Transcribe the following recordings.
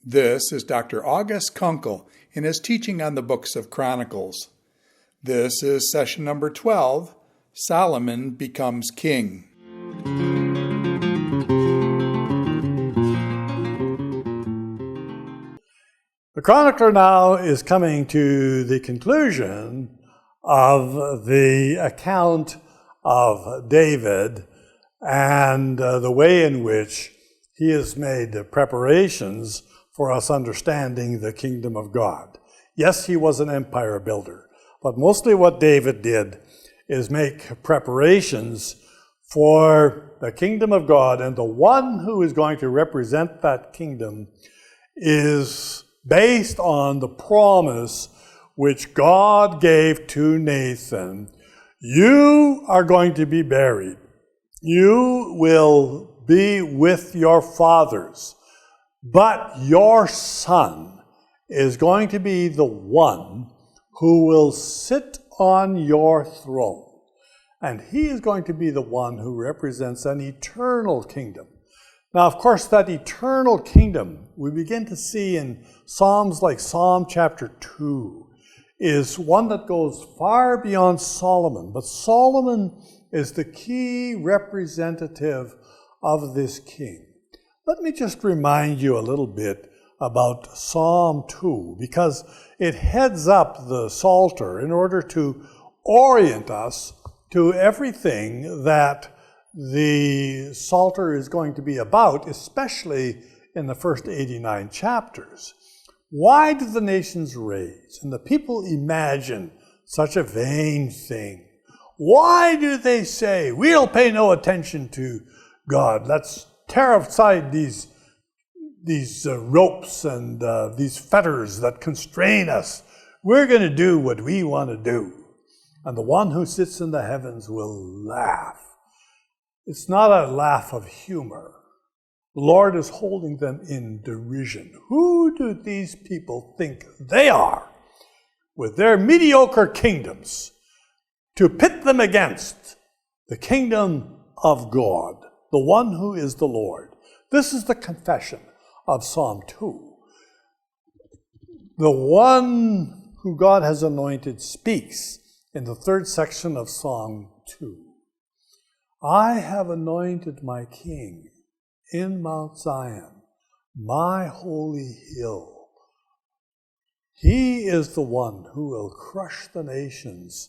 This is Dr. August Konkel in his teaching on the books of Chronicles. This is session number 12, Solomon Becomes King. The chronicler now is coming to the conclusion of the account of David and the way in which he has made preparations for us understanding the kingdom of God. Yes, he was an empire builder, but mostly what David did is make preparations for the kingdom of God, and the one who is going to represent that kingdom is based on the promise which God gave to Nathan. You are going to be buried. You will be with your fathers. But your son is going to be the one who will sit on your throne. And he is going to be the one who represents an eternal kingdom. Now, of course, that eternal kingdom we begin to see in Psalms like Psalm chapter 2 is one that goes far beyond Solomon. But Solomon is the key representative of this king. Let me just remind you a little bit about Psalm 2, because it heads up the Psalter in order to orient us to everything that the Psalter is going to be about, especially in the first 89 chapters. Why do the nations rage and the people imagine such a vain thing? Why do they say, we'll pay no attention to God? Let's tear aside these ropes and these fetters that constrain us. We're going to do what we want to do. And the one who sits in the heavens will laugh. It's not a laugh of humor. The Lord is holding them in derision. Who do these people think they are, with their mediocre kingdoms, to pit them against the kingdom of God, the one who is the Lord? This is the confession of Psalm 2. The one who God has anointed speaks in the third section of Psalm 2. I have anointed my king in Mount Zion, my holy hill. He is the one who will crush the nations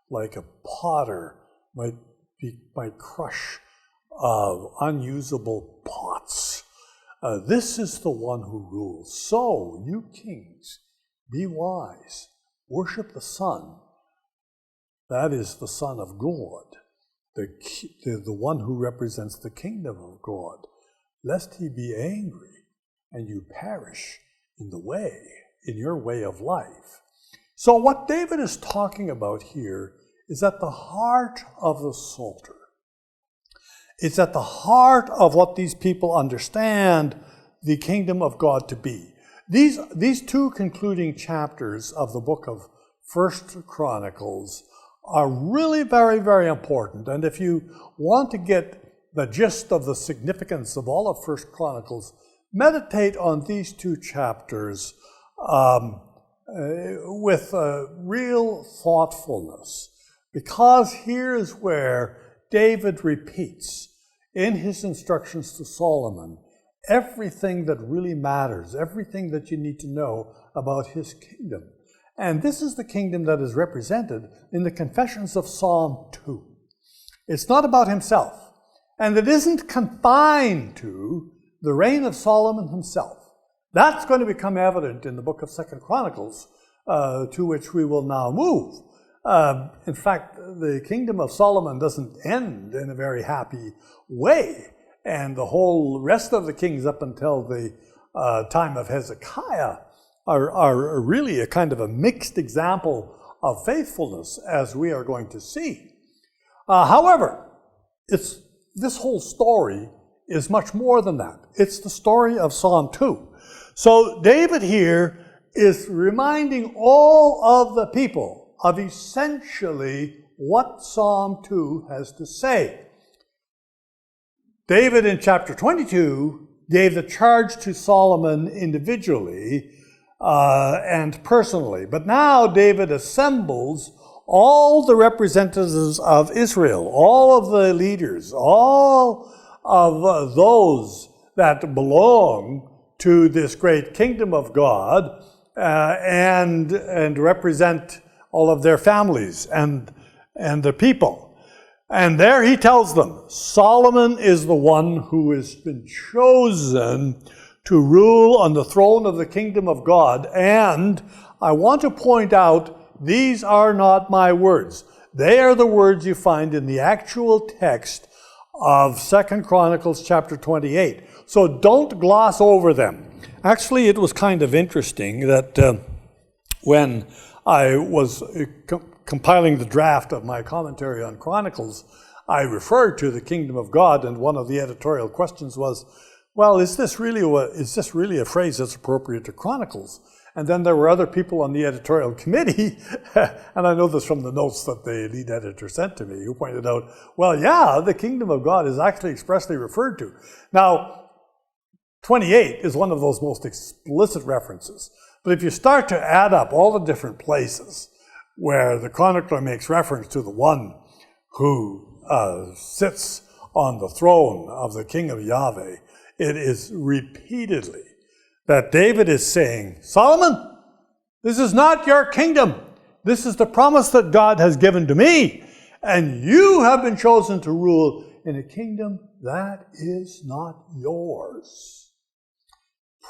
like a potter might crush unusable pots. This is the one who rules. So, you kings, be wise. Worship the Son. That is the Son of God, the one who represents the kingdom of God, lest he be angry and you perish in your way of life. So what David is talking about here is at the heart of the Psalter. It's at the heart of what these people understand the kingdom of God to be. These two concluding chapters of the book of 1 Chronicles are really very, very important. And if you want to get the gist of the significance of all of 1 Chronicles, meditate on these two chapters with real thoughtfulness. Because here is where David repeats in his instructions to Solomon everything that really matters, everything that you need to know about his kingdom. And this is the kingdom that is represented in the confessions of Psalm 2. It's not about himself, and it isn't confined to the reign of Solomon himself. That's going to become evident in the book of 2 Chronicles, to which we will now move. In fact, the kingdom of Solomon doesn't end in a very happy way, and the whole rest of the kings up until the time of Hezekiah are really a kind of a mixed example of faithfulness, as we are going to see. However, this whole story is much more than that. It's the story of Psalm 2. So David here is reminding all of the people of essentially what Psalm 2 has to say. David in chapter 22 gave the charge to Solomon individually and personally. But now David assembles all the representatives of Israel, all of the leaders, all of those that belong to this great kingdom of God and represent all of their families and the people. And there he tells them, Solomon is the one who has been chosen to rule on the throne of the kingdom of God. And I want to point out, these are not my words. They are the words you find in the actual text of 2 Chronicles chapter 28. So don't gloss over them. Actually, it was kind of interesting that when I was compiling the draft of my commentary on Chronicles, I referred to the kingdom of God, and one of the editorial questions was, well, is this really a phrase that's appropriate to Chronicles? And then there were other people on the editorial committee, and I know this from the notes that the lead editor sent to me, who pointed out, well, yeah, the kingdom of God is actually expressly referred to. Now, 28 is one of those most explicit references. But if you start to add up all the different places where the chronicler makes reference to the one who sits on the throne of the King of Yahweh, it is repeatedly that David is saying, Solomon, this is not your kingdom. This is the promise that God has given to me. And you have been chosen to rule in a kingdom that is not yours.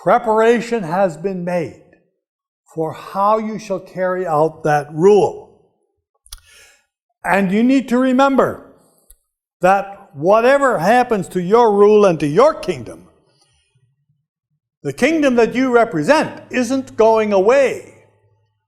Preparation has been made for how you shall carry out that rule. And you need to remember that whatever happens to your rule and to your kingdom, the kingdom that you represent isn't going away.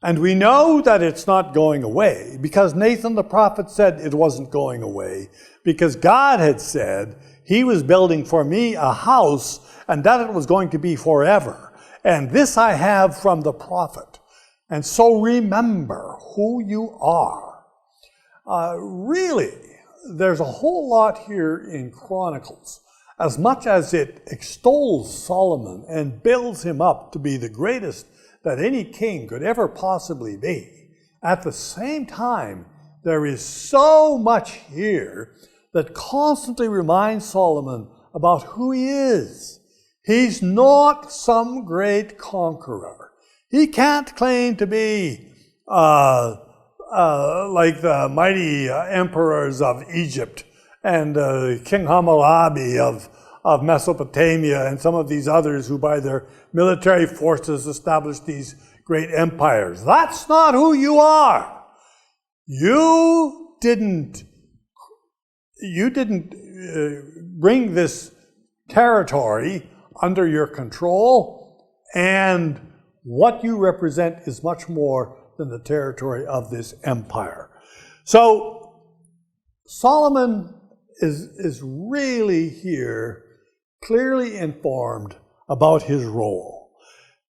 And we know that it's not going away because Nathan the prophet said it wasn't going away, because God had said he was building for me a house and that it was going to be forever. And this I have from the prophet. And so remember who you are. Really, there's a whole lot here in Chronicles. As much as it extols Solomon and builds him up to be the greatest that any king could ever possibly be, at the same time, there is so much here that constantly reminds Solomon about who he is. He's not some great conqueror. He can't claim to be like the mighty emperors of Egypt and King Hammurabi of Mesopotamia and some of these others who by their military forces established these great empires. That's not who you are. You didn't bring this territory under your control, and what you represent is much more than the territory of this empire. So Solomon is really here clearly informed about his role.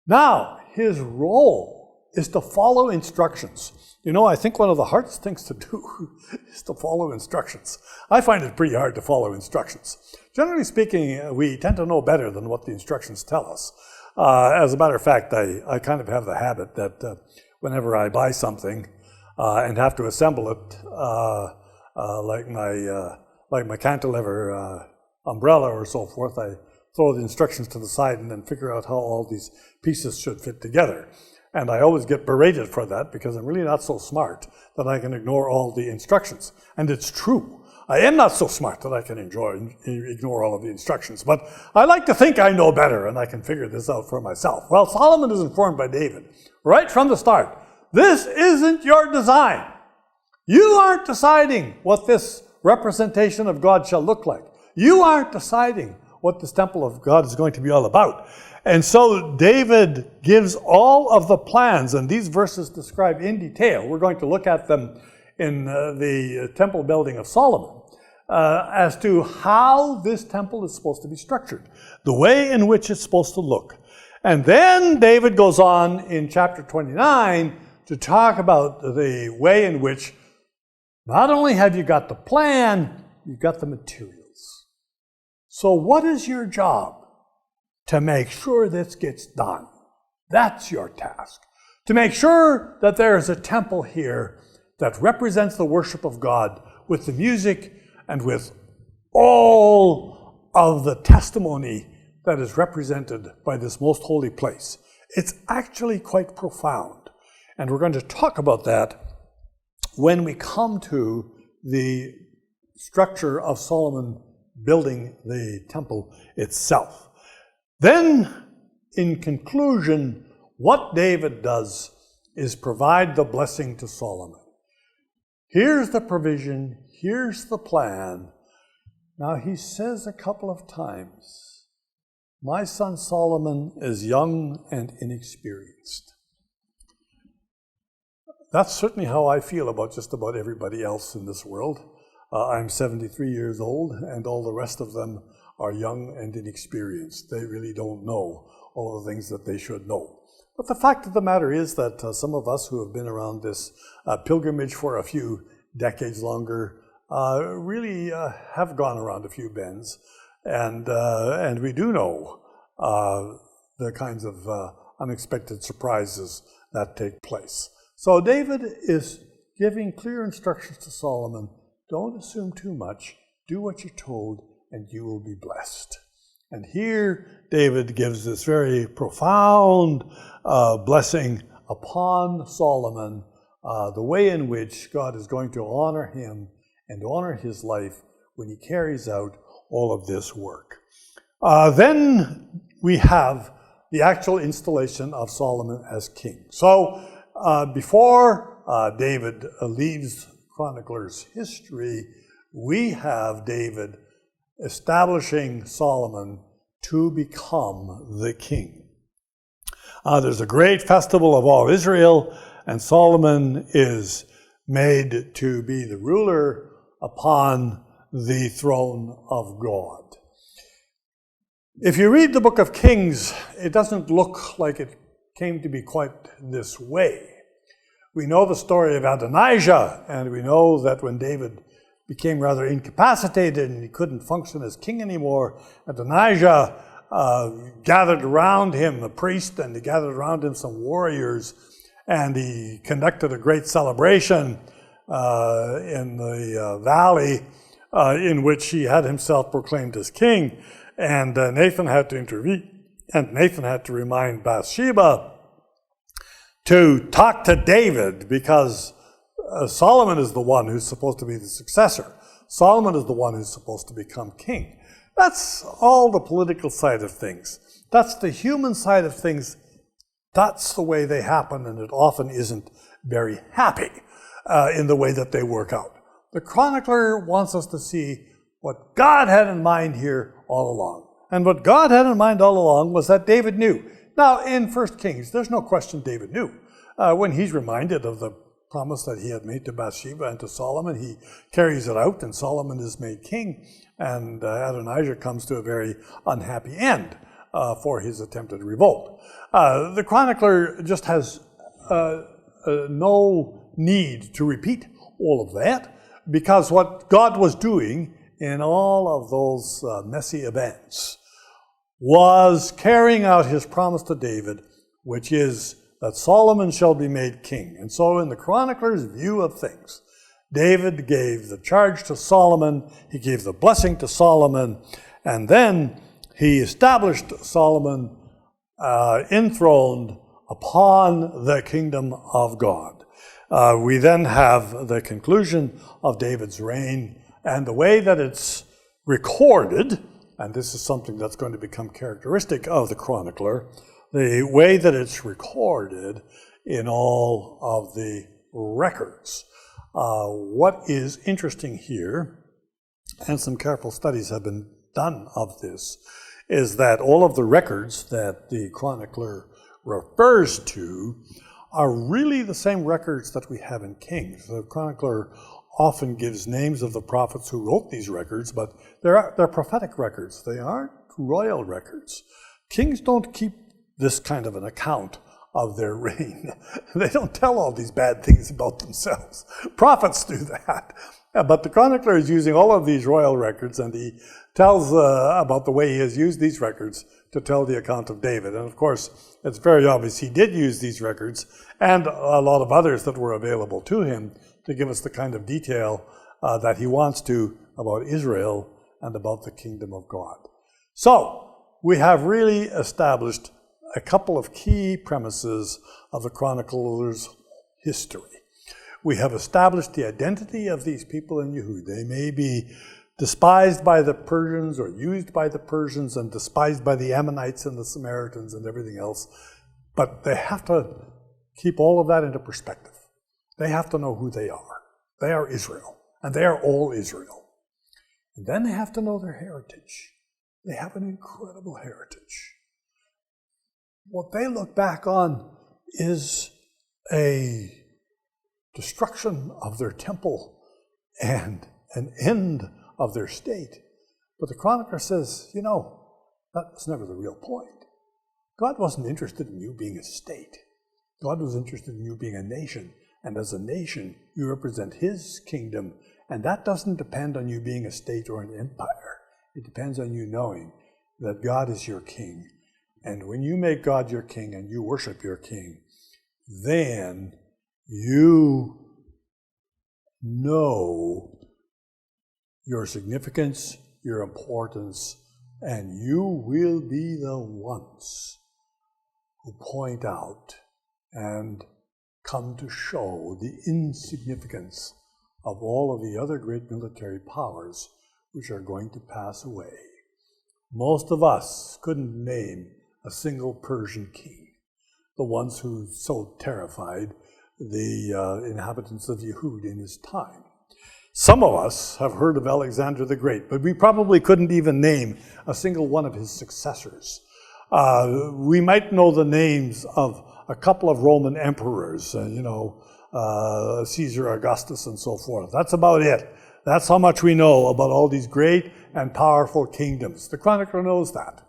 Now, his role is to follow instructions. You know, I think one of the hardest things to do is to follow instructions. I find it pretty hard to follow instructions. Generally speaking, we tend to know better than what the instructions tell us. As a matter of fact, I kind of have the habit that whenever I buy something and have to assemble it, like my cantilever umbrella or so forth, I throw the instructions to the side and then figure out how all these pieces should fit together. And I always get berated for that because I'm really not so smart that I can ignore all the instructions. And it's true. I am not so smart that I can ignore all of the instructions. But I like to think I know better and I can figure this out for myself. Well, Solomon is informed by David right from the start. This isn't your design. You aren't deciding what this representation of God shall look like. You aren't deciding what this temple of God is going to be all about. And so David gives all of the plans, and these verses describe in detail. We're going to look at them in the temple building of Solomon, as to how this temple is supposed to be structured, the way in which it's supposed to look. And then David goes on in chapter 29 to talk about the way in which not only have you got the plan, you've got the materials. So what is your job? To make sure this gets done. That's your task. To make sure that there is a temple here that represents the worship of God with the music and with all of the testimony that is represented by this most holy place. It's actually quite profound. And we're going to talk about that when we come to the structure of Solomon building the temple itself. Then, in conclusion, what David does is provide the blessing to Solomon. Here's the provision, here's the plan. Now he says a couple of times, my son Solomon is young and inexperienced. That's certainly how I feel about just about everybody else in this world. I'm 73 years old, and all the rest of them are young and inexperienced. They really don't know all the things that they should know. But the fact of the matter is that some of us who have been around this pilgrimage for a few decades longer really have gone around a few bends, and we do know the kinds of unexpected surprises that take place. So David is giving clear instructions to Solomon. Don't assume too much. Do what you're told, and you will be blessed. And here David gives this very profound blessing upon Solomon, the way in which God is going to honor him and honor his life when he carries out all of this work. Then we have the actual installation of Solomon as king. So before David leaves Chronicler's history, we have David establishing Solomon to become the king. There's a great festival of all Israel, and Solomon is made to be the ruler upon the throne of God. If you read the book of Kings, it doesn't look like it came to be quite this way. We know the story of Adonijah, and we know that when David became rather incapacitated and he couldn't function as king anymore, Adonijah gathered around him a priest, and he gathered around him some warriors, and he conducted a great celebration in the valley in which he had himself proclaimed as king. And Nathan had to intervene, and Nathan had to remind Bathsheba to talk to David, because Solomon is the one who's supposed to be the successor. Solomon is the one who's supposed to become king. That's all the political side of things. That's the human side of things. That's the way they happen, and it often isn't very happy in the way that they work out. The chronicler wants us to see what God had in mind here all along. And what God had in mind all along was that David knew. Now, in 1 Kings, there's no question David knew. When he's reminded of the promise that he had made to Bathsheba and to Solomon, he carries it out, and Solomon is made king, and Adonijah comes to a very unhappy end for his attempted revolt. The chronicler just has no need to repeat all of that, because what God was doing in all of those messy events was carrying out his promise to David, which is that Solomon shall be made king. And so in the chronicler's view of things, David gave the charge to Solomon, he gave the blessing to Solomon, and then he established Solomon enthroned upon the kingdom of God. We then have the conclusion of David's reign, and the way that it's recorded, and this is something that's going to become characteristic of the chronicler, the way that it's recorded in all of the records. What is interesting here, and some careful studies have been done of this, is that all of the records that the chronicler refers to are really the same records that we have in Kings. The chronicler often gives names of the prophets who wrote these records, but they're prophetic records. They aren't royal records. Kings don't keep this kind of an account of their reign. They don't tell all these bad things about themselves. Prophets do that. But the chronicler is using all of these royal records, and he tells about the way he has used these records to tell the account of David. And of course, it's very obvious he did use these records and a lot of others that were available to him to give us the kind of detail that he wants to about Israel and about the kingdom of God. So, we have really established a couple of key premises of the chronicler's history. We have established the identity of these people in Yehud. They may be despised by the Persians or used by the Persians and despised by the Ammonites and the Samaritans and everything else, but they have to keep all of that into perspective. They have to know who they are. They are Israel, and they are all Israel. And then they have to know their heritage. They have an incredible heritage. What they look back on is a destruction of their temple and an end of their state. But the chronicler says, that was never the real point. God wasn't interested in you being a state. God was interested in you being a nation. And as a nation, you represent his kingdom. And that doesn't depend on you being a state or an empire. It depends on you knowing that God is your king. And when you make God your king and you worship your king, then you know your significance, your importance, and you will be the ones who point out and come to show the insignificance of all of the other great military powers which are going to pass away. Most of us couldn't name a single Persian king, the ones who so terrified the inhabitants of Yehud in his time. Some of us have heard of Alexander the Great, but we probably couldn't even name a single one of his successors. We might know the names of a couple of Roman emperors, Caesar Augustus and so forth. That's about it. That's how much we know about all these great and powerful kingdoms. The chronicler knows that.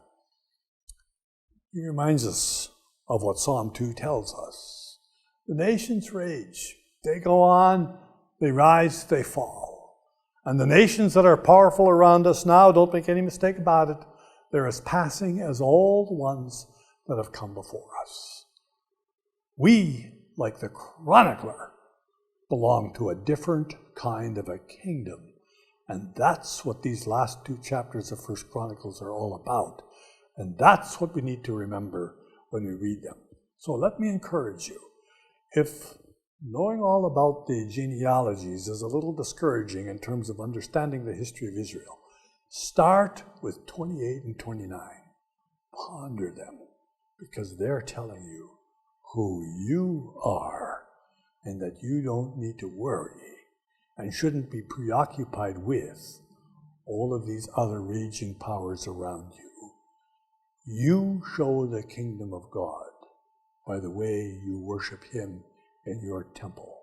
He reminds us of what Psalm 2 tells us. The nations rage. They go on, they rise, they fall. And the nations that are powerful around us now, don't make any mistake about it, they're as passing as all the ones that have come before us. We, like the chronicler, belong to a different kind of a kingdom. And that's what these last two chapters of 1 Chronicles are all about. And that's what we need to remember when we read them. So let me encourage you. If knowing all about the genealogies is a little discouraging in terms of understanding the history of Israel, start with 28 and 29. Ponder them, because they're telling you who you are and that you don't need to worry and shouldn't be preoccupied with all of these other raging powers around you. You show the kingdom of God by the way you worship him in your temple.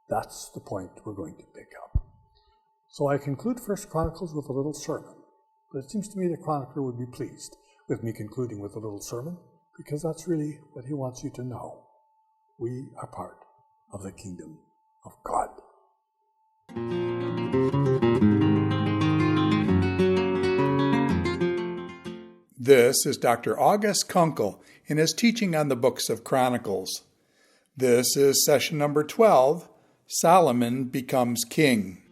That's the point we're going to pick up. So I conclude 1 Chronicles with a little sermon, but it seems to me the chronicler would be pleased with me concluding with a little sermon, because that's really what he wants you to know. We are part of the kingdom of God. This is Dr. August Konkel in his teaching on the books of Chronicles. This is session number 12, Solomon Becomes King.